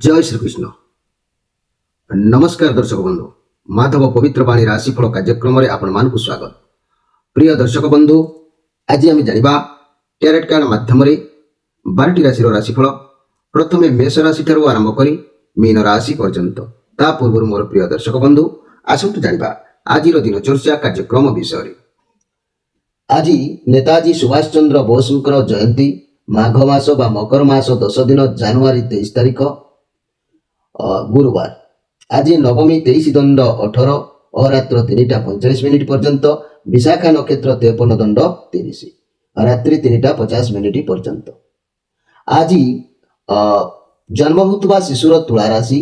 जय श्रीकृष्ण नमस्कार दर्शक बंधु माधव पवित्र बाणी राशिफल कार्यक्रम आपण मान स्वागत। प्रिय दर्शक बंधु आज आम जाना टैरेट कार्ड माध्यम 12टी राशि राशिफल प्रथम मेष राशि ठारू आरंभ कर मीन राशि पर्यंत ता पूर्व मोर प्रिय दर्शक बंधु आसतु जाना आज दिन चर्चा कार्यक्रम विषय। आज नेताजी सुभाष चंद्र बोसंकर जयंती माघ मास बा मकर मास 10 दिन जानुआरी 23 तारीख गुरुवार। आज नवमी 23 दंड 18 अरात्र 3:45 पर्यंत विशाखा नक्षत्र 53 दंड 30 रात्रि 3:50 पर्यंत। आज जन्म होता शिशुर तुला राशि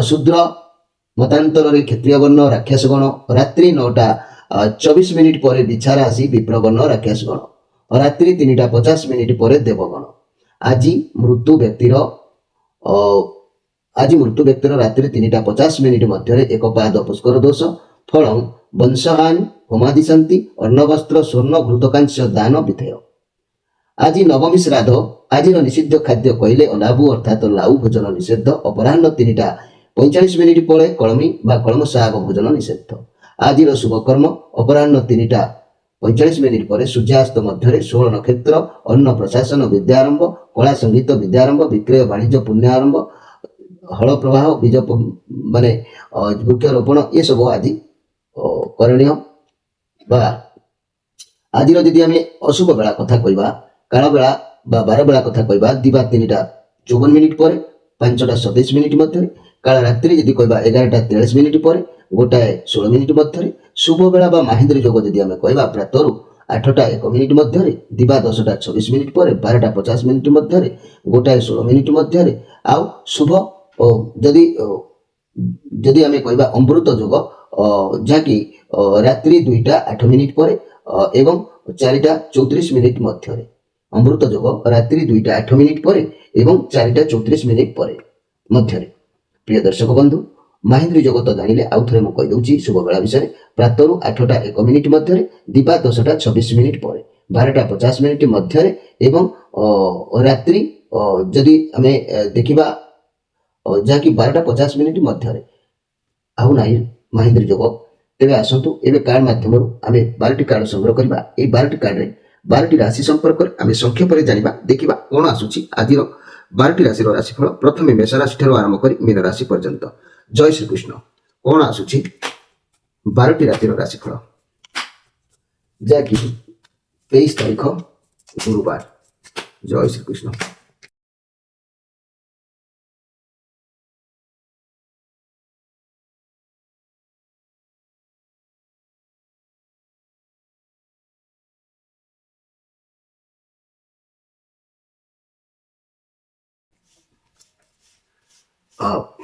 शूद्र मतांतर क्षत्रिय वर्ण राक्षस गण रात्रि 9:24 पर बिछा राशि विप्र वर्ण राक्षस गण रात्रि 3:50 पर देवगण। आज मृत्यु व्यक्तिर रात्रि 3:50 मध्य एक पाद पुष्कर दोष फल वंशहान होमादि शांति अन्नवस्त्र स्वर्ण घृतकांश दान विधेय। आज नवमी श्राद्ध आज निषिद्ध खाद्य कहले अलाबु अर्थात लाउ भोजन निषेध अपराह्न 3:45 पर कलमी बा कलम शाग भोजन निषेध। आज शुभ कर्म अपराह्न 3:45 पर सूर्यास्त मध्य 16 नक्षत्र अन्न प्रशासन विद्यारंभ कला संगीत विद्यारंभ विक्रय वाणिज्य पुण्यारंभ हल प्रवाह बीज माने वृक्षरोपण ये सब आज करणीय। आज जदि आम अशुभ बेला कथा कहवा काल बेला बा 12 बेला कथा कहवा दिवा 3:54 पर 5:27 मध्य काल रात्रि जदि कहवा 11:43 पर 1:16 मध्य शुभ बेला बा महेंद्र योग जदि आम कहवा प्रातरु 8:01 मध्य दिवा 10:26 पर 12:50 मध्य 1:16 मध्य आउ शुभ जदि जदि आम कहवा अमृत योग जहाँकि रात्रि 2:08 पर एवं 4:34 मध्य अमृत योग रात्रि 2:08 पर एवं 4:34 पर मध्य। प्रिय दर्शक बंधु महेंद्र योग तो जानिले आउ थे मुझे कहीदे शुभ बेला विषय प्रातरु 8:01 मध्य दिवा 10:26 पर 12:50 मध्य एवं रात्रि जदि आम देखा जहाँकि 12:50 मध्य आउ ना महेंद्र योग तेरे आसतु एवं कार्ड मध्यम आम 12टी कार्ड संग्रह करवा। ये 12टी कार्ड 12टी राशि संपर्क आम संक्षेप जाना देखा कौन आसूची आज 12टी राशि राशिफल प्रथम मेष राशि ठारू आरंभ कर मीन राशि पर्यंत। जय श्रीकृष्ण कौन आसूची 12टी राशि राशिफल जहाँकि 23 तारीख गुरुवार। जय श्रीकृष्ण।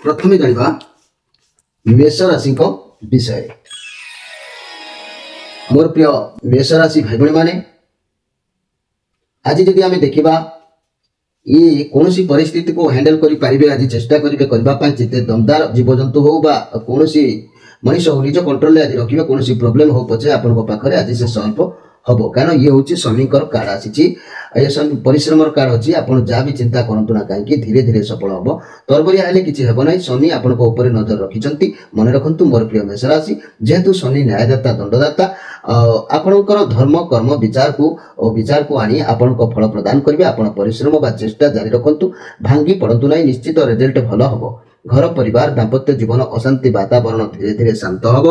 प्रथमे जानिबा मेष राशि विषय। मोर प्रिय मेष राशि भाई भाई माने आज जदि आम देखा ये कौन सी परिस्थिति को हैंडल करें आज चेष्टा करें जिते दमदार जीवजंतु हो बा कौन सी मनीष हो निज कंट्रोल आज रखिए कौन सी प्रोब्लेम हो पचे आपण पाखे आज से सॉल्व हम कारण ये हूँ शनिकर कार्ड आसी परिश्रम कार्ड अच्छी आप जहाँ भी चिंता करूँ ना कहीं धीरे धीरे सफल हम तरबरिया हेल्ले किसी हेब ना शनि आपण नजर रखिंट मन रखु मोर प्रिय मेष राशि जेहेतु शनि न्यायदाता दंडदाता आपणकर धर्म कर्म विचार को आनी आपण फल प्रदान करेंगे आप परिश्रम बा चेष्टा जारी रखु भांगी पड़तु ना निश्चित रिजल्ट भल हम घर परिवार दाम्पत्य जीवन अशांति वातावरण धीरे धीरे शांत हम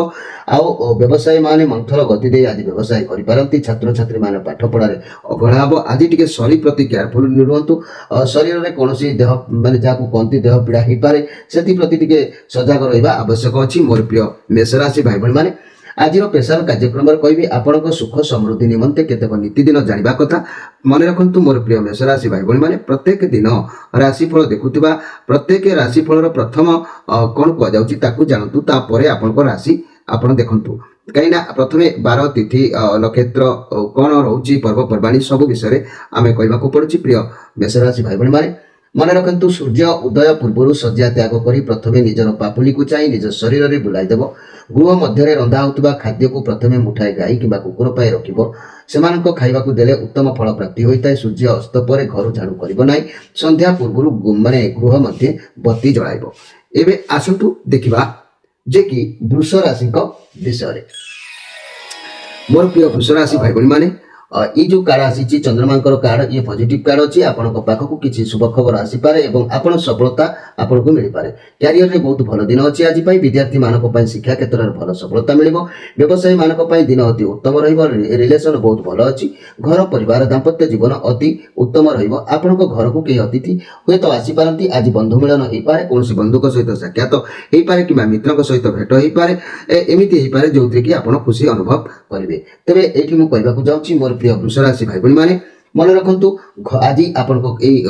आउ व्यवसायी माने मंथर गति दे आज व्यवसाय करि छात्र छात्री माने पाठ पढ़ारे अवहेला हम आज टिके शरीर प्रति केयरफुल रुहतु शरीर में कौन देह माने जाकु कहती देह पीड़ा हो पारे से प्रति टिके सजग रहा आवश्यक अच्छी। मोर प्रिय मेष राशि भाई भाई माने आज स्पेशल कार्यक्रम कहि आपण सुख समृद्धि निमंते केतक नीतिदिन जाना कथा मन रखु। मोर प्रिय मेष राशि भाई भाई माने प्रत्येक दिन राशिफल देखुवा प्रत्येक राशिफल प्रथम कौन कहुँ जानतु तापर आपण राशि आपण देखु कहीं प्रथम 12 तिथि नक्षत्र कौन रोचे पर्वपर्वाणी सब विषय आम कहवाक पड़ुछि। प्रिय मेष राशि भाई भाई माने ମନେ ରଖନ୍ତୁ, ସୂର୍ଯ୍ୟ ଉଦୟ ପୂର୍ବରୁ ଶଯ୍ୟା ତ୍ୟାଗ କରି ପ୍ରଥମେ ନିଜର ପାପୁଲିକୁ ଚାହିଁ ନିଜ ଶରୀରରେ ବୁଲାଇଦେବ। ଗୃହ ମଧ୍ୟରେ ରନ୍ଧା ହେଉଥିବା ଖାଦ୍ୟକୁ ପ୍ରଥମେ ମୁଠାଏ ଗାଈ କିମ୍ବା କୁକୁର ପାଇଁ ରଖିବ। ସେମାନଙ୍କ ଖାଇବାକୁ ଦେଲେ ଉତ୍ତମ ଫଳ ପ୍ରାପ୍ତି ହୋଇଥାଏ। ସୂର୍ଯ୍ୟ ଅସ୍ତ ପରେ ଘର ଝାଡୁ କରିବ ନାହିଁ। ସନ୍ଧ୍ୟା ପୂର୍ବରୁ ଗୃହ ମଧ୍ୟରେ ବତୀ ଜଳାଇବ। ଏବେ ଆସନ୍ତୁ ଦେଖିବା ଯେ କି ବୃଷ ରାଶିଙ୍କ ବିଷୟରେ। ମୋର ପ୍ରିୟ ବୃଷ ରାଶି ଭାଇ ଭଉଣୀ ମାନେ, ये जो कार्ड आसी चंद्रमांकर कार्ड, ये पॉजिटिव कार्ड अच्छी आपण पाखक किसी शुभ खबर आसीपे और आपण सफलता आपन को मिल पारे। क्यारियर रे बहुत भल दिन अच्छी आज विद्यार्थी मानक शिक्षा क्षेत्र में भल सफलता मिल। व्यवसायी मानक दिन अति उत्तम रिलेशन बहुत भल अच्छी। घर परिवार दाम्पत्य जीवन अति उत्तम आपण घर को कई अतिथि हुए तो आसीपारती। आज बंधु मिलन हो पारे, कौन बंधु सहित साक्षात हो पारे कि मित्र सहित भेट हो पारे। एमती हो पारे जो कि आप खुशी अनुभव करेंगे। तेरे ये मुझे कहवाक जाऊँगी मोर प्रिय वृष राशि भाई बहन मैंने मन रखु। आज आपण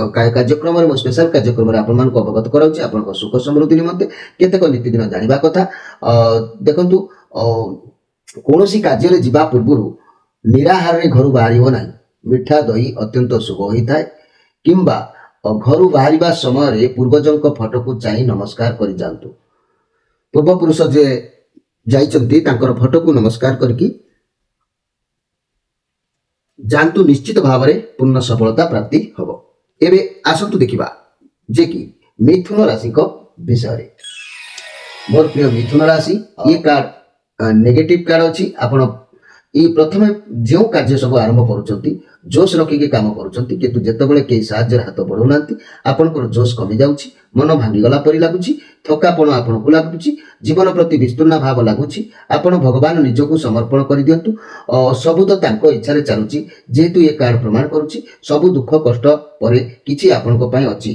कार्यक्रम में स्पेशल कार्यक्रम में अवगत कराऊँगी आप सुख समृद्धि निमंते केतेक नीतिदिन जाना कथा। देखु कौन कार्य जावा पूर्व निराहार घर बाहर ना। मिठा दही अत्यंत शुभ होता है किंबा घर बाहर समय पूर्वजों फोटो को चाह नमस्कार कर जातु। पूर्वपुरुष जे जाइछंती तांकर फोटो को नमस्कार करके जानतु, निश्चित भाव में पूर्ण सफलता प्राप्ति हम। एबे आसतु देखिबा जे कि मिथुन राशि को विषय। मोर प्रिय मिथुन राशि, ये कार्ड नेगेटिव कार्ड अच्छी। आपण ये प्रथम जो कार्य सब आरंभ करुँच जोश रखिकी काम करुँच किंतु जितेबाला कई साहाଯ୍य हाथ बढ़ाऊना आपंकर जोश कमी जाऊँच, मन भांगीगला परी लगुच, थकापण आपन को लगुच, जीवन प्रति विस्तृर्ण भाव लगुच। आपण भगवान निजक समर्पण कर दिंतु। सबू तो तांको इच्छा चलुची। जेहेतु ये कार्ड प्रमाण करुच्ची सबू दुख कष्ट पर किछि आपण अच्छी।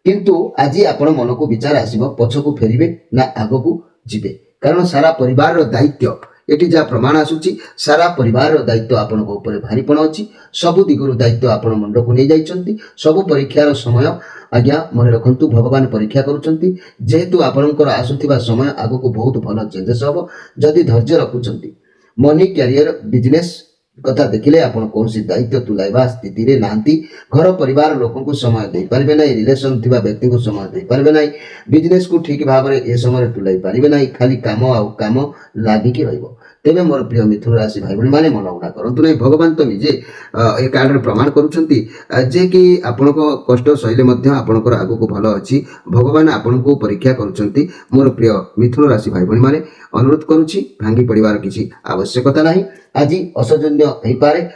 किंतु आज आपण मन को विचार आसब पछकू फेरिबे ना आगकू जिबे, कारण सारा परिवार दायित्व एटी जहाँ प्रमाण आसूची सारा परिवार दायित्व आपण ऊपर भारीपण अच्छी। सबु दिगरु दायित्व आपण मुंड को नहीं जाइछंती। सबु परीक्षार समय आज्ञा मन रखंतु भगवान परीक्षा करुछंती। जेहेतु आपणकर आसुथिबा समय आगको बहुत भल चेंजेस हम जदि धैर्य रखुछंती। मनी कैरियर बिजनेस कथा देखिले आपण कौन दायित्व तुलाइबा स्थिति रे नांती। घर परिवार लोक को समय दे पारबे नहीं, रिलेशन थिबा व्यक्ति को समय दे पारबे नहीं, बिजनेस को ठीक भाव में ए समय तुलाई पारबे नहीं, खाली काम आ काम लागिकी रहइबो। तेबे मोर प्रिय मिथुन राशि भाई बहन माने मन उड़ा करंतु नहीं। भगवान तो निजे ए कार्ड प्रमाण करुछंती जे कि आपण को कष्ट सहिले मध्य आपणकर आगु को भल अछि। भगवान आपण को परीक्षा करुछंती। मोर प्रिय मिथुन राशि भाई बहन माने अनुरोध करुछि भांगी पड़िबार किछि आवश्यकता नहीं। आज असजन्य हो पारे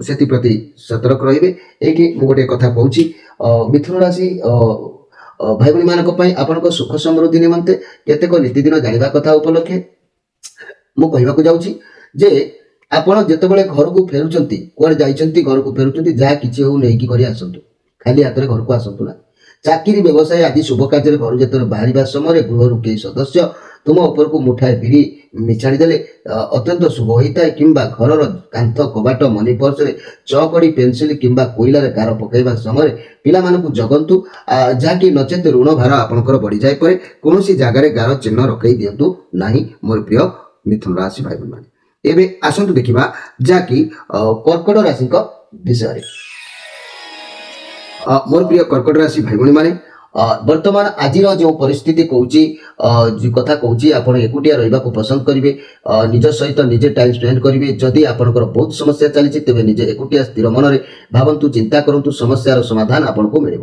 से प्रति सतर्क रहिबे। एठी मु गोटे कथा कहूछि मिथुन राशि भाई बहन मानक पई आपनक सुख समृद्धि निमंते केतेक नीतिदिन जानिबा कथा उपलक्षे मु कहवाक जाऊँगी जे आपण जेतेबेले घर को फेरुचंती कुआडे जाइछंती घर को फेरुचंती जहाँ किछि हो नेकी करी आसंतु, खाली हाथ में घर को आसंतु ना। चाकरी व्यवसाय आदि शुभ कार्य घर जेतेबेले बाहरिबा समय गृह कई सदस्य तुम ऊपर को मुठाए बिरी मिछाड़ी देले अत्यंत शुभ होता है। किंबा घर कांथ कबाट मनी पर्स चौकड़ी पेंसिल किंबा कोईलार गार पकईबा समय पिला मानकु जगंतु जहाँकि नचेत ऋण भार आपणकर बढ़ी जाए परे कौन जगार गार चिन्ह रखई दिंतु नहीं। मोर प्रिय मिथुन राशि भाई बहन एबे आसंतु देखिबा जहाँकि कर्कट राशि विषय। मोर प्रिय कर्कट राशि भाई बहन माने वर्तमान आज जो परिस्थिति कहूँ कथा कहूँ आप एकुटिया रहा पसंद करेंगे, निज सहित निजे टाइम स्पेंड करेंगे। जदि आपंकर बहुत समस्या चली तेज निजे एकुटिया स्थिर मन में भावतु चिंता करूँ समस्यार समाधान आपन को मिल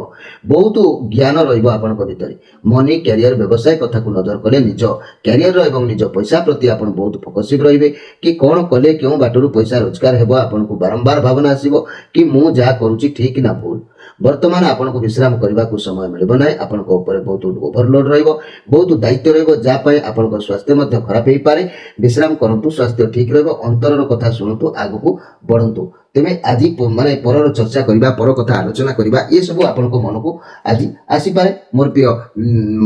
बहुत ज्ञान रही भितर। मनी कैरियर व्यवसाय कथा को नजर कले निज कैरियर एवं निज पैसा प्रति आप बहुत फोकसिव रहिबे कि कौन कले क्यों बाटरू पैसा रोजगार हो आपन को बारंबार भावना आसीबो कि मु जहाँ करुँची ठीक ना भूल। वर्तमान आपन को विश्राम करने को समय मिल ना। आपन को ऊपर बहुत ओभरलोड रहिबो, बहुत दायित्व रहिबो जहाँ आपन को स्वास्थ्य मध्य खराब हो पारे। विश्राम करंतु, स्वास्थ्य ठीक रहिबो, अंतरर कथा शुणुतु, आगु बढ़ंतु। तेरे आज माने परर चर्चा करबा पर कथा आलोचना करबा ये सब आपन को मन को आज आसी पारे। मोर प्रिय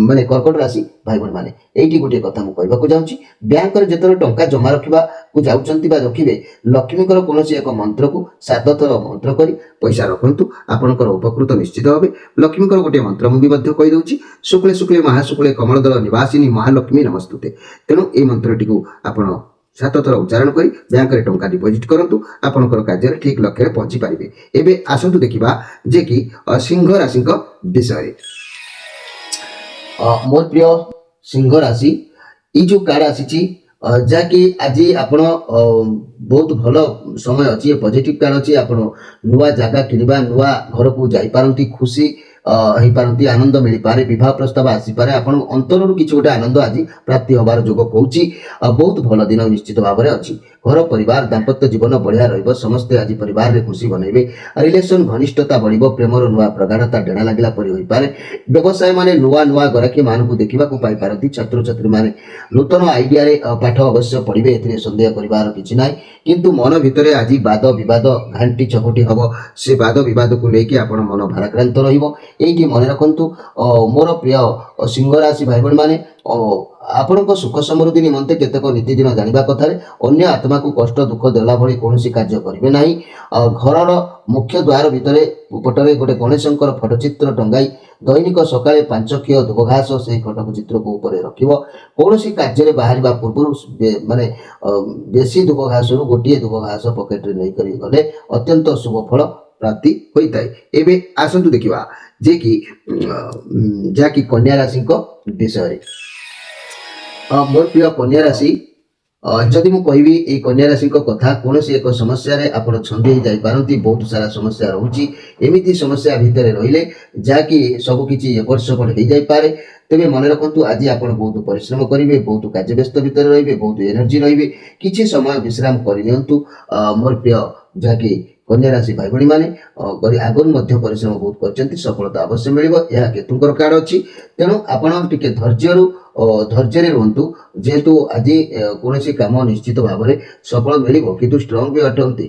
माने कर्कट राशि भाई बहन माने एठी गोटे कथा मु कहबाक जाउची। बैंक रे जेतरे टंका जमा रखिबा को जाउचंती बा रखिबे लक्ष्मीकर कोनोसी एक मंत्र को 7 थर मंत्र करी पैसा रखंतु, आपनकर उपकृत निश्चित होबे। लक्ष्मीकर गोटे मंत्र मु भी मध्य कहि दउची, शुक्ले शुक्ले महाशुक्ले कमलदल निवासिनी महालक्ष्मी नमस्तुते। तेणु ए मंत्रटी को आपण 7 ଥର ଉଚ୍ଚାରଣ କରି ବ୍ୟାଙ୍କରେ ଟଙ୍କା ଡିପୋଜିଟ୍ କରନ୍ତୁ, ଆପଣଙ୍କର କାର୍ଯ୍ୟରେ ଠିକ୍ ଲକ୍ଷ୍ୟରେ ପହଞ୍ଚି ପାରିବେ। ଏବେ ଆସନ୍ତୁ ଦେଖିବା ଯେ କି ସିଂହ ରାଶିଙ୍କ ବିଷୟରେ। ମୋର ପ୍ରିୟ ସିଂହ ରାଶି, ଏଇ ଯୋଉ କାର୍ଡ ଆସିଛି ଯାହାକି ଆଜି ଆପଣ ବହୁତ ଭଲ ସମୟ ଅଛି, ପଜିଟିଭ କାର୍ଡ ଅଛି। ଆପଣ ନୂଆ ଜାଗା କିଣିବା, ନୂଆ ଘରକୁ ଯାଇପାରନ୍ତି, ଖୁସି ହେଇପାରନ୍ତି, ଆନନ୍ଦ ମିଳିପାରେ, ବିବାହ ପ୍ରସ୍ତାବ ଆସିପାରେ, ଆପଣଙ୍କ ଅନ୍ତରରୁ କିଛି ଗୋଟେ ଆନନ୍ଦ ଆଜି ପ୍ରାପ୍ତି ହେବାର ଯୋଗ କହୁଛି। ବହୁତ ଭଲ ଦିନ ନିଶ୍ଚିତ ଭାବରେ ଅଛି। ଘର ପରିବାର ଦାମ୍ପତ୍ୟ ଜୀବନ ବଢ଼ିଆ ରହିବ, ସମସ୍ତେ ଆଜି ପରିବାରରେ ଖୁସି ବନେଇବେ, ରିଲେସନ ଘନିଷ୍ଠତା ବଢ଼ିବ, ପ୍ରେମର ନୂଆ ପ୍ରଗାଢ଼ତା ଡେଣା ଲାଗିଲା ପରି ହୋଇପାରେ। ବ୍ୟବସାୟ ମାନେ ନୂଆ ନୂଆ ଗରାଖୀ ମାନଙ୍କୁ ଦେଖିବାକୁ ପାଇପାରନ୍ତି। ଛାତ୍ରଛାତ୍ରୀମାନେ ନୂତନ ଆଇଡିଆରେ ପାଠ ଅବଶ୍ୟ ପଢ଼ିବେ, ଏଥିରେ ସନ୍ଦେହ କରିବାର କିଛି ନାହିଁ। କିନ୍ତୁ ମନ ଭିତରେ ଆଜି ବାଦ ବିବାଦ ଘାଣ୍ଟି ଚକଟି ହବ, ସେ ବାଦ ବିବାଦକୁ ନେଇକି ଆପଣ ମନ ଭାରାକ୍ରାନ୍ତ ରହିବ। ଏଇଠି ମନେ ରଖନ୍ତୁ ମୋର ପ୍ରିୟ ସିଂହ ରାଶି ଭାଇ ଭଉଣୀମାନେ, ଆପଣଙ୍କ ସୁଖ ସମୃଦ୍ଧି ନିମନ୍ତେ କେତେକ ନୀତିଦିନ ଜାଣିବା କଥାରେ ଅନ୍ୟ ଆତ୍ମାକୁ କଷ୍ଟ ଦୁଃଖ ଦେଲା ଭଳି କୌଣସି କାର୍ଯ୍ୟ କରିବେ ନାହିଁ। ଘରର ମୁଖ୍ୟ ଦ୍ୱାର ଭିତରେ ପଟରେ ଗୋଟେ ଗଣେଶଙ୍କର ଫଟୋଚିତ୍ର ଟଙ୍ଗାଇ ଦୈନିକ ସକାଳେ 5 ଖିଅ ଧୁବ ଘାସ ସେହି ଫଟୋ ଚିତ୍ରକୁ ଉପରେ ରଖିବ। କୌଣସି କାର୍ଯ୍ୟରେ ବାହାରିବା ପୂର୍ବରୁ ମାନେ ବେଶୀ ଧୁବ ଘାସରୁ ଗୋଟିଏ ଧୁବ ଘାସ ପକେଟରେ ନେଇକରି ଗଲେ ଅତ୍ୟନ୍ତ ଶୁଭ ଫଳ ପ୍ରାପ୍ତି ହୋଇଥାଏ। ଏବେ ଆସନ୍ତୁ ଦେଖିବା ଯେ କି ଯାହାକି କନ୍ୟା ରାଶିଙ୍କ ବିଷୟରେ। ମୋର ପ୍ରିୟ କନ୍ୟା ରାଶି, ଯଦି ମୁଁ କହିବି ଏଇ କନ୍ୟା ରାଶିଙ୍କ କଥା, କୌଣସି ଏକ ସମସ୍ୟାରେ ଆପଣ ଛନ୍ଦି ଯାଇପାରନ୍ତି। ବହୁତ ସାରା ସମସ୍ୟା ରହୁଛି, ଏମିତି ସମସ୍ୟା ଭିତରେ ରହିଲେ ଯାହାକି ସବୁ କିଛି ଏପଟ ସେପଟ ହେଇଯାଇପାରେ। ତେବେ ମନେ ରଖନ୍ତୁ ଆଜି ଆପଣ ବହୁତ ପରିଶ୍ରମ କରିବେ, ବହୁତ କାର୍ଯ୍ୟବ୍ୟସ୍ତ ଭିତରେ ରହିବେ, ବହୁତ ଏନର୍ଜି ରହିବେ। କିଛି ସମୟ ବିଶ୍ରାମ କରିନିଅନ୍ତୁ ମୋର ପ୍ରିୟ ଯାହାକି କନ୍ୟା ରାଶି ଭାଇ ଭଉଣୀମାନେ। ଆଗରୁ ମଧ୍ୟ ପରିଶ୍ରମ ବହୁତ କରିଛନ୍ତି, ସଫଳତା ଅବଶ୍ୟ ମିଳିବ। ଏହା କେତୁଙ୍କର କାର୍ଡ ଅଛି, ତେଣୁ ଆପଣ ଟିକେ ଧୈର୍ଯ୍ୟରେ ରୁହନ୍ତୁ। ଯେହେତୁ ଆଜି କୌଣସି କାମ ନିଶ୍ଚିତ ଭାବରେ ସଫଳ ମିଳିବ, କିନ୍ତୁ ଷ୍ଟ୍ରଙ୍ଗ ବି ଅଟନ୍ତି।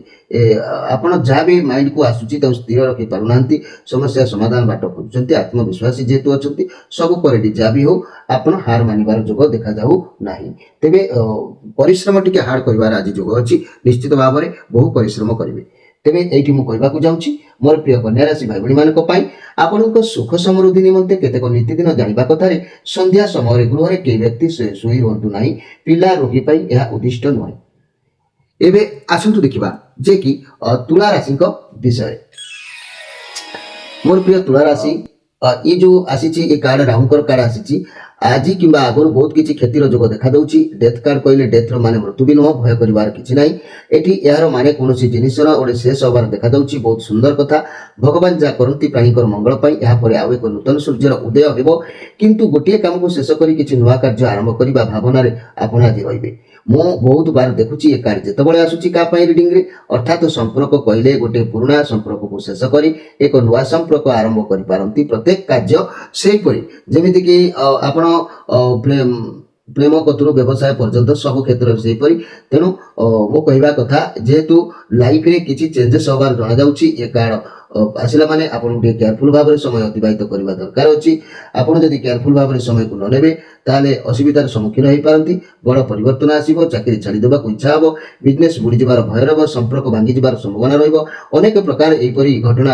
ଆପଣ ଯାହା ବି ମାଇଣ୍ଡକୁ ଆସୁଛି ତାକୁ ସ୍ଥିର ରଖି ପାରୁନାହାନ୍ତି, ସମସ୍ୟା ସମାଧାନ ବାଟ ଖୋଜୁଛନ୍ତି। ଆତ୍ମବିଶ୍ୱାସୀ ଯେହେତୁ ଅଛନ୍ତି, ସବୁ ପରେ ବି ଯାହା ବି ହଉ ଆପଣ ହାର ମାନିବାର ଯୋଗ ଦେଖାଯାଉ ନାହିଁ। ତେବେ ପରିଶ୍ରମ ଟିକେ ହାର୍ଡ କରିବାର ଆଜି ଯୋଗ ଅଛି, ନିଶ୍ଚିତ ଭାବରେ ବହୁ ପରିଶ୍ରମ କରିବେ। ତେବେ ଏଇଠି ମୁଁ କହିବାକୁ ଯାଉଛି ମୋର ପ୍ରିୟ କନ୍ୟା ରାଶି ଭାଇ ଭଉଣୀମାନଙ୍କ ପାଇଁ ଆପଣଙ୍କ ସୁଖ ସମୃଦ୍ଧି ନିମନ୍ତେ କେତେକ ନୀତିଦିନ ଜାଣିବା କଥାରେ ସନ୍ଧ୍ୟା ସମୟରେ ଗୃହରେ କେହି ବ୍ୟକ୍ତି ଶୋଇ ରୁହନ୍ତୁ ନାହିଁ। ପିଲା ରୋଗୀ ପାଇଁ ଏହା ଉଦ୍ଦିଷ୍ଟ ନୁହେଁ। ଏବେ ଆସନ୍ତୁ ଦେଖିବା ଯେ କି ତୁଳା ରାଶିଙ୍କ ବିଷୟରେ। ମୋର ପ୍ରିୟ ତୁଳା ରାଶି, ये जो आसीची ए कार्ड राहुंकर कार्ड आसीची आज किंबा आगुरी बहुत किसी क्षतिर जोग देखा दउची। डेथ कार्ड कहले डेथ रो माने मृत्यु भी नुह, भय करिवार किछि नाही। एठी यार माने कोनोसी जिनिसर ओडे शेष होबार देखा दउची। बहुत सुंदर कथा, भगवान जा करंती प्राणीकर मंगल पई या परे आउ एक नूतन सूर्यर उदय हेबो। किंतु गोटिए काम को शेष करी किछि नुवा कार्य आरंभ करिबा भावना रे आपण आज रहिबे। ମୁଁ ବହୁତ ବାର ଦେଖୁଛି ଏ କାର୍ଡ ଯେତେବେଳେ ଆସୁଛି କାହା ପାଇଁ ରିଡିଂରେ, ଅର୍ଥାତ୍ ସମ୍ପର୍କ କହିଲେ ଗୋଟେ ପୁରୁଣା ସମ୍ପର୍କକୁ ଶେଷ କରି ଏକ ନୂଆ ସମ୍ପର୍କ ଆରମ୍ଭ କରିପାରନ୍ତି। ପ୍ରତ୍ୟେକ କାର୍ଯ୍ୟ ସେହିପରି ଯେମିତିକି ଆପଣ ପ୍ରେମ କତରୁ ବ୍ୟବସାୟ ପର୍ଯ୍ୟନ୍ତ ସବୁ କ୍ଷେତ୍ରରେ ସେହିପରି। ତେଣୁ ମୁଁ କହିବା କଥା, ଯେହେତୁ ଲାଇଫରେ କିଛି ଚେଞ୍ଜେସ୍ ହେବାର ଜଣାଯାଉଛି, ଏ କାର୍ଡ ଆସିଲା ମାନେ ଆପଣଙ୍କୁ ଟିକେ କେୟାରଫୁଲ ଭାବରେ ସମୟ ଅତିବାହିତ କରିବା ଦରକାର ଅଛି। ଆପଣ ଯଦି କେୟାରଫୁଲ ଭାବରେ ସମୟକୁ ନ ନେବେ ତାହେଲେ ଅସୁବିଧାର ସମ୍ମୁଖୀନ ହୋଇପାରନ୍ତି। ବଡ଼ ପରିବର୍ତ୍ତନ ଆସିବ, ଚାକିରି ଛାଡ଼ିଦେବାକୁ ଇଚ୍ଛା ହେବ, ବିଜନେସ୍ ବୁଡ଼ିଯିବାର ଭୟ ରହିବ, ସମ୍ପର୍କ ଭାଙ୍ଗିଯିବାର ସମ୍ଭାବନା ରହିବ। ଅନେକ ପ୍ରକାର ଏହିପରି ଘଟଣା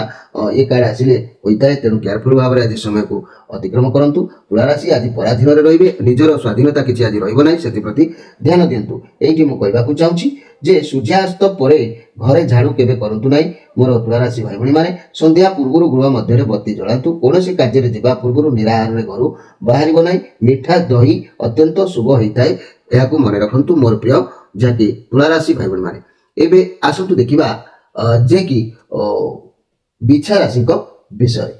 ଏ କାର୍ଡ ଆସିଲେ ହୋଇଥାଏ। ତେଣୁ କେୟାରଫୁଲ ଭାବରେ ଆଜି ସମୟକୁ ଅତିକ୍ରମ କରନ୍ତୁ। ତୁଳା ରାଶି ଆଜି ପରାଧୀନରେ ରହିବେ, ନିଜର ସ୍ୱାଧୀନତା କିଛି ଆଜି ରହିବ ନାହିଁ, ସେଥିପ୍ରତି ଧ୍ୟାନ ଦିଅନ୍ତୁ। ଏଇଠି ମୁଁ କହିବାକୁ ଚାହୁଁଛି ଯେ ସୂର୍ଯ୍ୟାସ୍ତ ପରେ ଘରେ ଝାଡୁ କେବେ କରନ୍ତୁ ନାହିଁ। ମୋର ତୁଳା ରାଶି ଭାଇ ଭଉଣୀ ମାନେ, ସନ୍ଧ୍ୟା ପୂର୍ବରୁ ଗୃହ ମଧ୍ୟରେ ବତି ଜଳାନ୍ତୁ। କୌଣସି କାର୍ଯ୍ୟରେ ଯିବା ପୂର୍ବରୁ ନିରାହାରରେ ଘରୁ ବାହାରିବ ନାହିଁ। ମିଠା ଦହି ଅତ୍ୟନ୍ତ ଶୁଭ ହୋଇଥାଏ, ଏହାକୁ ମନେ ରଖନ୍ତୁ ମୋର ପ୍ରିୟ ଯାହାକି ତୁଳା ରାଶି ଭାଇ ଭଉଣୀ ମାନେ। ଏବେ ଆସନ୍ତୁ ଦେଖିବା ଯେ କି ବିଛା ରାଶିଙ୍କ ବିଷୟରେ।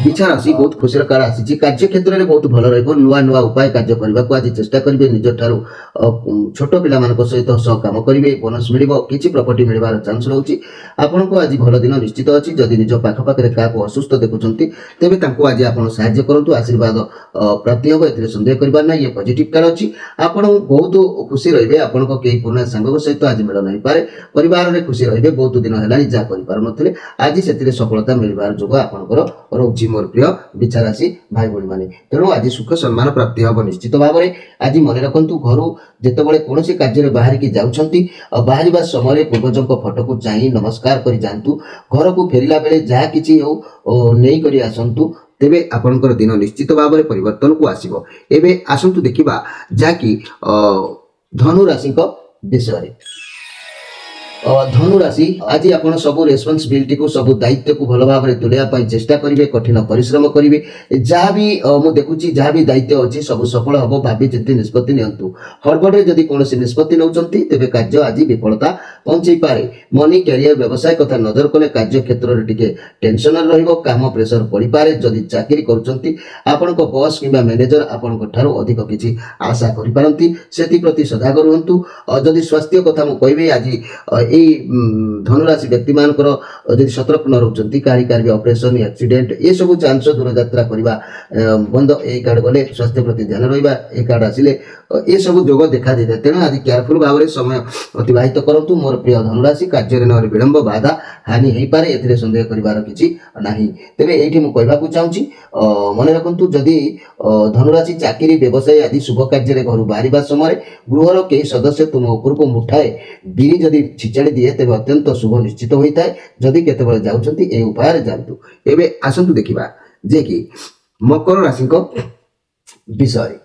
ବିଛା ରାଶି ବହୁତ ଖୁସିର କାର୍ଡ ଆସିଛି। କାର୍ଯ୍ୟ କ୍ଷେତ୍ରରେ ବହୁତ ଭଲ ରହିବ। ନୂଆ ନୂଆ ଉପାୟ କାର୍ଯ୍ୟ କରିବାକୁ ଆଜି ଚେଷ୍ଟା କରିବେ। ନିଜଠାରୁ ଛୋଟ ପିଲାମାନଙ୍କ ସହିତ ସହ କାମ କରିବେ, ବୋନସ୍ ମିଳିବ, କିଛି ପ୍ରପର୍ଟି ମିଳିବାର ଚାନ୍ସ ରହୁଛି। ଆପଣଙ୍କୁ ଆଜି ଭଲ ଦିନ ନିଶ୍ଚିତ ଅଛି। ଯଦି ନିଜ ପାଖପାଖରେ କାହାକୁ ଅସୁସ୍ଥ ଦେଖୁଛନ୍ତି ତେବେ ତାଙ୍କୁ ଆଜି ଆପଣ ସାହାଯ୍ୟ କରନ୍ତୁ, ଆଶୀର୍ବାଦ ପ୍ରାପ୍ତି ହେବ, ଏଥିରେ ସନ୍ଦେହ କରିବାର ନାହିଁ। ଏ ପଜିଟିଭ କାର୍ଡ ଅଛି। ଆପଣ ବହୁତ ଖୁସି ରହିବେ। ଆପଣଙ୍କ କେହି ପୁରୁଣା ସାଙ୍ଗଙ୍କ ସହିତ ଆଜି ମିଳନ ହେଇପାରେ। ପରିବାରରେ ଖୁସି ରହିବେ। ବହୁତ ଦିନ ହେଲାଣି ଯାହା କରିପାରୁନଥିଲେ ଆଜି ସେଥିରେ ସଫଳତା ମିଳିବାର ଯୋଗ ଆପଣଙ୍କର ରହୁଛି ମୋର ପ୍ରିୟ ବିଛା ରାଶି ଭାଇ ଭଉଣୀ ମାନେ। ତେଣୁ ଆଜି ସୁଖ ସମ୍ମାନ ପ୍ରାପ୍ତି ହେବ ନିଶ୍ଚିତ ଭାବରେ। ଆଜି ମନେ ରଖନ୍ତୁ, ଘରୁ ଯେତେବେଳେ କୌଣସି କାର୍ଯ୍ୟରେ ବାହାରିକି ଯାଉଛନ୍ତି, ବାହାରିବା ସମୟରେ ପୂର୍ବଜଙ୍କ ଫଟୋକୁ ଚାହିଁ ନମସ୍କାର କରି ଯାଆନ୍ତୁ। ଘରକୁ ଫେରିଲା ବେଳେ ଯାହା କିଛି ହଉ ନେଇକରି ଆସନ୍ତୁ, ତେବେ ଆପଣଙ୍କର ଦିନ ନିଶ୍ଚିତ ଭାବରେ ପରିବର୍ତ୍ତନକୁ ଆସିବ। ଏବେ ଆସନ୍ତୁ ଦେଖିବା ଯାହାକି ଧନୁ ରାଶିଙ୍କ ବିଷୟରେ। ଧନୁ ରାଶି ଆଜି ଆପଣ ସବୁ ରେସ୍ପନ୍ସିବିଲିଟିକୁ ସବୁ ଦାୟିତ୍ୱକୁ ଭଲ ଭାବରେ ତୁଲେଇବା ପାଇଁ ଚେଷ୍ଟା କରିବେ, କଠିନ ପରିଶ୍ରମ କରିବେ। ଯାହା ବି ମୁଁ ଦେଖୁଛି ଯାହା ବି ଦାୟିତ୍ୱ ଅଛି ସବୁ ସଫଳ ହେବ। ଭାବି ଚିନ୍ତି ନିଷ୍ପତ୍ତି ନିଅନ୍ତୁ। ହଡ଼ବଡ଼ରେ ଯଦି କୌଣସି ନିଷ୍ପତ୍ତି ନେଉଛନ୍ତି ତେବେ କାର୍ଯ୍ୟ ଆଜି ବିଫଳତା ପହଞ୍ଚେଇ ପାରେ। ମନି, କ୍ୟାରିୟର, ବ୍ୟବସାୟ କଥା ନଜର କଲେ କାର୍ଯ୍ୟ କ୍ଷେତ୍ରରେ ଟିକେ ଟେନସନରେ ରହିବ, କାମ ପ୍ରେସର ପଡ଼ିପାରେ। ଯଦି ଚାକିରି କରୁଛନ୍ତି ଆପଣଙ୍କ ବସ୍ କିମ୍ବା ମ୍ୟାନେଜର ଆପଣଙ୍କ ଠାରୁ ଅଧିକ କିଛି ଆଶା କରିପାରନ୍ତି, ସେଥିପ୍ରତି ସଜାଗ ରୁହନ୍ତୁ। ଯଦି ସ୍ୱାସ୍ଥ୍ୟ କଥା ମୁଁ କହିବି, ଆଜି এই ଧନୁରାଶି ବ୍ୟକ୍ତିମାନଙ୍କର ଯଦି ସତର୍କ ନ ରହୁଛନ୍ତି, କାହାରି ବି ଅପରେସନ, ଆକ୍ସିଡେଣ୍ଟ ଏସବୁ ଚାନ୍ସ ଦୂରଯାତ୍ରା କରିବା ବନ୍ଦ। ଏଇ କାର୍ଡ ଗଲେ ସ୍ୱାସ୍ଥ୍ୟ ପ୍ରତି ଧ୍ୟାନ ରହିବା, ଏ କାର୍ଡ ଆସିଲେ ଏସବୁ ଯୋଗ ଦେଖା ଦେଇଥାଏ। ତେଣୁ ଆଜି କେୟାରଫୁଲ ଭାବରେ ସମୟ ଅତିବାହିତ କରନ୍ତୁ। ମୋର ପ୍ରିୟ ଧନୁରାଶି, କାର୍ଯ୍ୟରେ ନ ବିଳମ୍ବ, ବାଧା, ହାନି ହେଇପାରେ, ଏଥିରେ ସନ୍ଦେହ କରିବାର କିଛି ନାହିଁ। ତେବେ ଏଇଠି ମୁଁ କହିବାକୁ ଚାହୁଁଛି, ମନେ ରଖନ୍ତୁ, ଯଦି ଧନୁରାଶି ଚାକିରି, ବ୍ୟବସାୟ ଆଦି ଶୁଭ କାର୍ଯ୍ୟରେ ଘରୁ ବାହାରିବା ସମୟରେ ଗୃହର କେହି ସଦସ୍ୟ ତୁମ ଉପରକୁ ମୁଠାଏ ବିରି ଯଦି ଛିଚାଡ଼ି ଦିଏ ତେବେ ଅତ୍ୟନ୍ତ ଶୁଭ ନିଶ୍ଚିତ ହୋଇଥାଏ। ଯଦି କେତେବେଳେ ଯାଉଛନ୍ତି ଏହି ଉପାୟରେ ଯାଆନ୍ତୁ। ଏବେ ଆସନ୍ତୁ ଦେଖିବା ଯେ କି ମକର ରାଶିଙ୍କ ବିଷୟରେ।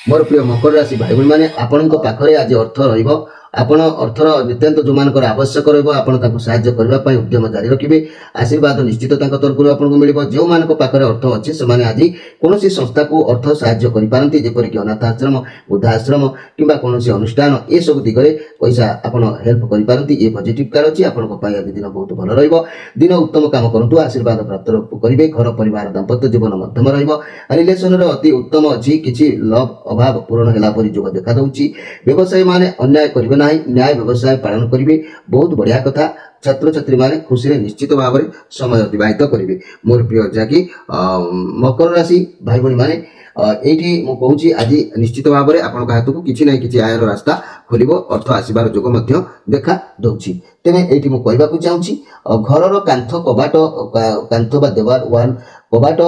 ମୋର ପ୍ରିୟ ମକର ରାଶି ଭାଇ ଭଉଣୀମାନେ, ଆପଣଙ୍କ ପାଖରେ ଆଜି ଅର୍ଥ ରହିବ। ଆପଣ ଅର୍ଥର ନିତ୍ୟାନ୍ତ ଯେଉଁମାନଙ୍କର ଆବଶ୍ୟକ ରହିବ ଆପଣ ତାଙ୍କୁ ସାହାଯ୍ୟ କରିବା ପାଇଁ ଉଦ୍ୟମ ଜାରି ରଖିବେ। ଆଶୀର୍ବାଦ ନିଶ୍ଚିତ ତାଙ୍କ ତରଫରୁ ଆପଣଙ୍କୁ ମିଳିବ। ଯେଉଁମାନଙ୍କ ପାଖରେ ଅର୍ଥ ଅଛି ସେମାନେ ଆଜି କୌଣସି ସଂସ୍ଥାକୁ ଅର୍ଥ ସାହାଯ୍ୟ କରିପାରନ୍ତି, ଯେପରିକି ଅନାଥ ଆଶ୍ରମ, ବୃଦ୍ଧାଶ୍ରମ କିମ୍ବା କୌଣସି ଅନୁଷ୍ଠାନ, ଏସବୁ ଦିଗରେ ପଇସା ଆପଣ ହେଲ୍ପ କରିପାରନ୍ତି। ଏ ପଜିଟିଭ କାର୍ଡ ଅଛି। ଆପଣଙ୍କ ପାଇଁ ଆଜି ଦିନ ବହୁତ ଭଲ ରହିବ। ଦିନ ଉତ୍ତମ କାମ କରନ୍ତୁ, ଆଶୀର୍ବାଦ ପ୍ରାପ୍ତ କରିବେ। ଘର ପରିବାର ଦାମ୍ପତ୍ୟ ଜୀବନ ମଧ୍ୟମ ରହିବ। ରିଲେସନରେ ଅତି ଉତ୍ତମ ଅଛି। କିଛି ଲଭ ଅଭାବ ପୂରଣ ହେଲା ପରି ଯୋଗ ଦେଖାଯାଉଛି। ବ୍ୟବସାୟୀ ମାନେ ଅନ୍ୟାୟ କରିବେ ନାହିଁ, ନ୍ୟାୟ ବ୍ୟବସାୟ ପାଳନ କରିବେ। ବହୁତ ବଢିଆ କଥା। ଛାତ୍ରଛାତ୍ରୀମାନେ ଖୁସିରେ ନିଶ୍ଚିତ ଭାବରେ ସମୟ ଅତିବାହିତ କରିବେ। ମୋର ପ୍ରିୟ ଯାହାକି ମକର ରାଶି ଭାଇ ଭଉଣୀମାନେ, ଏଇଠି ମୁଁ କହୁଛି ଆଜି ନିଶ୍ଚିତ ଭାବରେ ଆପଣଙ୍କ ହାତକୁ କିଛି ନା କିଛି ଆୟର ରାସ୍ତା ଖୋଲିବ, ଅର୍ଥ ଆସିବାର ଯୋଗ ମଧ୍ୟ ଦେଖା ଦେଉଛି। ତେବେ ଏଇଠି ମୁଁ କହିବାକୁ ଚାହୁଁଛି, ଘରର କାନ୍ଥ, କବାଟ, କାନ୍ଥ ବା ଦେୱାଲ, ୱାଲ, କବାଟ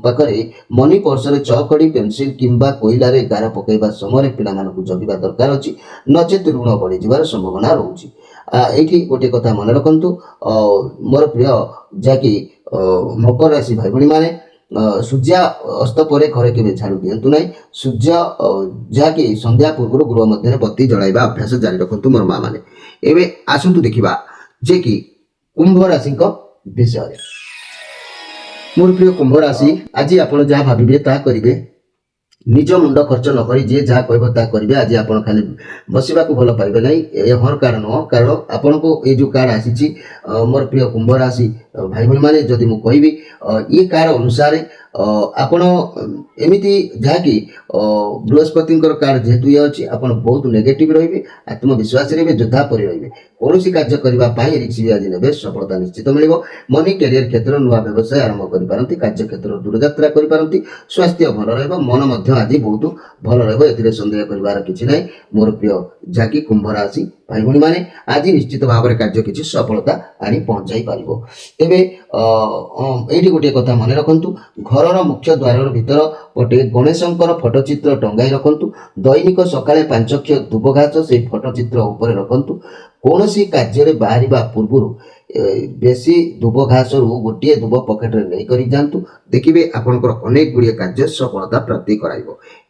ପାଖରେ ମନି ପର୍ସରେ ଚକଡି, ପେନସିଲ କିମ୍ବା କୋଇଲାରେ ଗାର ପକାଇବା ସମୟରେ ପିଲାମାନଙ୍କୁ ଜଗିବା ଦରକାର ଅଛି, ନଚେତ ଋଣ ବଢ଼ିଯିବାର ସମ୍ଭାବନା ରହୁଛି। ଏଇଠି ଗୋଟିଏ କଥା ମନେ ରଖନ୍ତୁ, ମୋର ପ୍ରିୟ ଯାହାକି ମକର ରାଶି ଭାଇ ଭଉଣୀମାନେ, ସୂର୍ଯ୍ୟ ଅସ୍ତ ପରେ ଘରେ କେବେ ଝାଡୁ ଦିଅନ୍ତୁ ନାହିଁ। ସୂର୍ଯ୍ୟ ଯାହାକି ସନ୍ଧ୍ୟା ପୂର୍ବରୁ ଗୃହ ମଧ୍ୟରେ ବତି ଜଳାଇବା ଅଭ୍ୟାସ ଜାରି ରଖନ୍ତୁ ମୋର ମା ମାନେ। ଏବେ ଆସନ୍ତୁ ଦେଖିବା ଯେ କି କୁମ୍ଭ ରାଶିଙ୍କ ବିଷୟରେ। ମୋର ପ୍ରିୟ କୁମ୍ଭ ରାଶି, ଆଜି ଆପଣ ଯାହା ଭାବିବେ ତାହା କରିବେ। ନିଜ ମୁଣ୍ଡ ଖର୍ଚ୍ଚ ନ କରି ଯିଏ ଯାହା କହିବ ତାହା କରିବେ। ଆଜି ଆପଣ ଖାଲି ବସିବାକୁ ଭଲ ପାଇବେ ନାହିଁ। ହର କାର୍ଡ ନୁହଁ, କାରଣ ଆପଣଙ୍କୁ ଏଇ ଯୋଉ କାର୍ଡ ଆସିଛି ମୋର ପ୍ରିୟ କୁମ୍ଭ ରାଶି ଭାଇ ଭଉଣୀ ମାନେ, ଯଦି ମୁଁ କହିବି ଏ କାର୍ଡ ଅନୁସାରେ ଆପଣ ଏମିତି ଯାହାକି ବୃହସ୍ପତିଙ୍କର କାର୍ଡ ଯେହେତୁ ଇଏ ଅଛି, ଆପଣ ବହୁତ ନେଗେଟିଭ ରହିବେ, ଆତ୍ମବିଶ୍ୱାସୀ ରହିବେ, ଯୋଦ୍ଧା ପରି ରହିବେ। କୌଣସି କାର୍ଯ୍ୟ କରିବା ପାଇଁ ରିସ୍କ ବି ଆଜି ନେବେ, ସଫଳତା ନିଶ୍ଚିତ ମିଳିବ। ମନି, କ୍ୟାରିୟର କ୍ଷେତ୍ର, ନୂଆ ବ୍ୟବସାୟ ଆରମ୍ଭ କରିପାରନ୍ତି, କାର୍ଯ୍ୟ କ୍ଷେତ୍ରରେ ଦୂରଯାତ୍ରା କରିପାରନ୍ତି। ସ୍ୱାସ୍ଥ୍ୟ ଭଲ ରହିବ, ମନ ମଧ୍ୟ ଆଜି ବହୁତ ଭଲ ରହିବ, ଏଥିରେ ସନ୍ଦେହ କରିବାର କିଛି ନାହିଁ। ମୋର ପ୍ରିୟ ଯାହାକି କୁମ୍ଭ ରାଶି ଭାଇ ଭଉଣୀ ମାନେ, ଆଜି ନିଶ୍ଚିତ ଭାବରେ କାର୍ଯ୍ୟ କିଛି ସଫଳତା ଆଣି ପହଞ୍ଚାଇ ପାରିବ। ତେବେ ଏଇଠି ଗୋଟିଏ କଥା ମନେ ରଖନ୍ତୁ, ଘରର ମୁଖ୍ୟ ଦ୍ୱାରର ଭିତର ପଟେ ଗଣେଶଙ୍କର ଫଟୋଚିତ୍ର ଟଙ୍ଗାଇ ରଖନ୍ତୁ। ଦୈନିକ ସକାଳେ 5 ଧୂପ ଘାସ ସେଇ ଫଟୋଚିତ୍ର ଉପରେ ରଖନ୍ତୁ। କୌଣସି କାର୍ଯ୍ୟରେ ବାହାରିବା ପୂର୍ବରୁ ବେଶୀ ଧୂପ ଘାସରୁ ଗୋଟିଏ ଧୂପ ପକେଟରେ ନେଇକରି ଯାଆନ୍ତୁ। ଦେଖିବେ ଆପଣଙ୍କର ଅନେକ ଗୁଡ଼ିଏ କାର୍ଯ୍ୟ ସଫଳତା ପ୍ରାପ୍ତି କରାଇବ।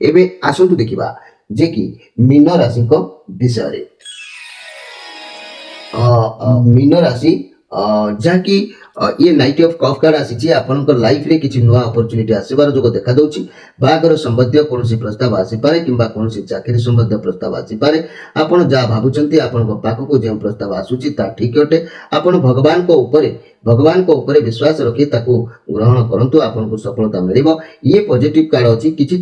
ଏବେ ଆସନ୍ତୁ ଦେଖିବା ଯେ କି ମୀନ ରାଶିଙ୍କ ବିଷୟରେ। ମୀନ ରାଶି ଯାହାକି ଇଏ ନାଇଟ୍ ଅଫ୍ କପ୍ କାର୍ଡ ଆସିଛି। ଆପଣଙ୍କ ଲାଇଫରେ କିଛି ନୂଆ ଅପରଚ୍ୟୁନିଟି ଆସିବାର ଯୋଗ ଦେଖାଦେଉଛି। ବାହାଘର ସମ୍ବନ୍ଧୀୟ କୌଣସି ପ୍ରସ୍ତାବ ଆସିପାରେ କିମ୍ବା କୌଣସି ଚାକିରି ସମ୍ବନ୍ଧୀୟ ପ୍ରସ୍ତାବ ଆସିପାରେ। ଆପଣ ଯାହା ଭାବୁଛନ୍ତି ଆପଣଙ୍କ ପାଖକୁ ଯେଉଁ ପ୍ରସ୍ତାବ ଆସୁଛି ତାହା ଠିକ ଅଟେ। ଆପଣ ଭଗବାନଙ୍କ ଉପରେ ବିଶ୍ୱାସ ରଖି ତାକୁ ଗ୍ରହଣ କରନ୍ତୁ, ଆପଣଙ୍କୁ ସଫଳତା ମିଳିବ। ଇଏ ପଜିଟିଭ କାର୍ଡ ଅଛି। କିଛି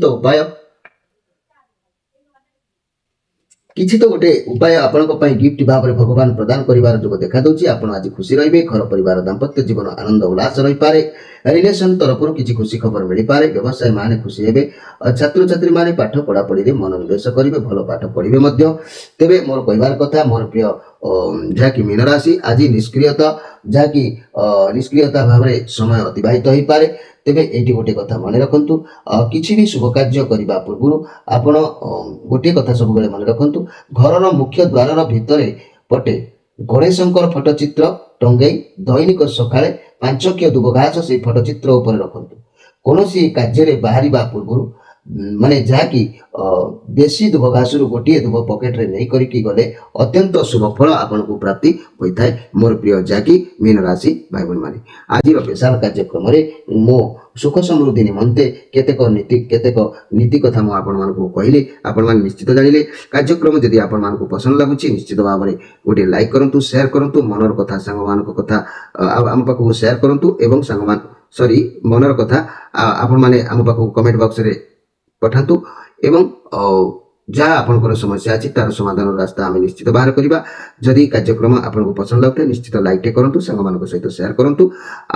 ତ ଗୋଟେ ଉପାୟ ଆପଣଙ୍କ ପାଇଁ ଗିଫ୍ଟ ଭାବରେ ଭଗବାନ ପ୍ରଦାନ କରିବାର ଯୋଗ ଦେଖାଦେଉଛି। ଆପଣ ଆଜି ଖୁସି ରହିବେ। ଘର ପରିବାର ଦାମ୍ପତ୍ୟ ଜୀବନ ଆନନ୍ଦ ଉଲ୍ଲାସ ରହିପାରେ। ରିଲେସନ ତରଫରୁ କିଛି ଖୁସି ଖବର ମିଳିପାରେ। ବ୍ୟବସାୟୀ ମାନେ ଖୁସି ହେବେ। ଛାତ୍ରଛାତ୍ରୀ ମାନେ ପାଠ ପଢାପଢିରେ ମନୋନିବେଶ କରିବେ, ଭଲ ପାଠ ପଢିବେ ମଧ୍ୟ। ତେବେ ମୋର କହିବାର କଥା, ମୋର ପ୍ରିୟ ଯାହାକି ମୀନ ରାଶି, ଆଜି ନିଷ୍କ୍ରିୟତା ଭାବରେ ସମୟ ଅତିବାହିତ ହେଇପାରେ। ତେବେ ଏଇଠି ଗୋଟିଏ କଥା ମନେ ରଖନ୍ତୁ, କିଛି ବି ଶୁଭ କାର୍ଯ୍ୟ କରିବା ପୂର୍ବରୁ ଆପଣ ଗୋଟିଏ କଥା ସବୁବେଳେ ମନେ ରଖନ୍ତୁ, ଘରର ମୁଖ୍ୟ ଦ୍ୱାରର ଭିତରେ ପଟେ ଗଣେଶଙ୍କର ଫଟୋଚିତ୍ର ଟଙ୍ଗେଇ ଦୈନିକ ସକାଳେ 5 ଧୂପ ଘାସ ସେଇ ଫଟୋଚିତ୍ର ଉପରେ ରଖନ୍ତୁ। କୌଣସି କାର୍ଯ୍ୟରେ ବାହାରିବା ପୂର୍ବରୁ ମାନେ ଯାହାକି ବେଶୀ ଦୁବ ଘାସରୁ ଗୋଟିଏ ଦୁବ ପକେଟରେ ନେଇ କରିକି ଗଲେ ଅତ୍ୟନ୍ତ ଶୁଭ ଫଳ ଆପଣଙ୍କୁ ପ୍ରାପ୍ତି ହୋଇଥାଏ। ମୋର ପ୍ରିୟ ଯାହାକି ମୀନ ରାଶି ଭାଇ ଭଉଣୀମାନେ, ଆଜିର ସ୍ପେଶାଲ କାର୍ଯ୍ୟକ୍ରମରେ ମୁଁ ସୁଖ ସମୃଦ୍ଧି ନିମନ୍ତେ କେତେକ ନୀତି କଥା ମୁଁ ଆପଣମାନଙ୍କୁ କହିଲି। ଆପଣମାନେ ନିଶ୍ଚିତ ଜାଣିଲେ। କାର୍ଯ୍ୟକ୍ରମ ଯଦି ଆପଣମାନଙ୍କୁ ପସନ୍ଦ ଲାଗୁଛି ନିଶ୍ଚିତ ଭାବରେ ଗୋଟିଏ ଲାଇକ୍ କରନ୍ତୁ, ସେୟାର କରନ୍ତୁ, ମନର କଥା ସାଙ୍ଗମାନଙ୍କ କଥା ଆମ ପାଖକୁ ସେୟାର କରନ୍ତୁ ଏବଂ ମନର କଥା ଆପଣମାନେ ଆମ ପାଖକୁ କମେଣ୍ଟ ବକ୍ସରେ ପଠାନ୍ତୁ ଏବଂ ଯାହା ଆପଣଙ୍କର ସମସ୍ୟା ଅଛି ତାର ସମାଧାନର ରାସ୍ତା ଆମେ ନିଶ୍ଚିତ ବାହାର କରିବା। ଯଦି କାର୍ଯ୍ୟକ୍ରମ ଆପଣଙ୍କୁ ପସନ୍ଦ ଲାଗୁଥାଏ ନିଶ୍ଚିତ ଲାଇକ୍ ଟେ କରନ୍ତୁ, ସାଙ୍ଗମାନଙ୍କ ସହିତ ସେୟାର କରନ୍ତୁ,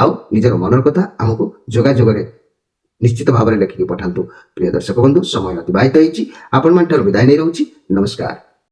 ଆଉ ନିଜର ମନର କଥା ଆମକୁ ଯୋଗାଯୋଗରେ ନିଶ୍ଚିତ ଭାବରେ ଲେଖିକି ପଠାନ୍ତୁ। ପ୍ରିୟ ଦର୍ଶକ ବନ୍ଧୁ, ସମୟ ଅତିବାହିତ ହେଇଛି, ଆପଣମାନଠାରୁ ବିଦାୟ ନେଇ ରହୁଛି। ନମସ୍କାର।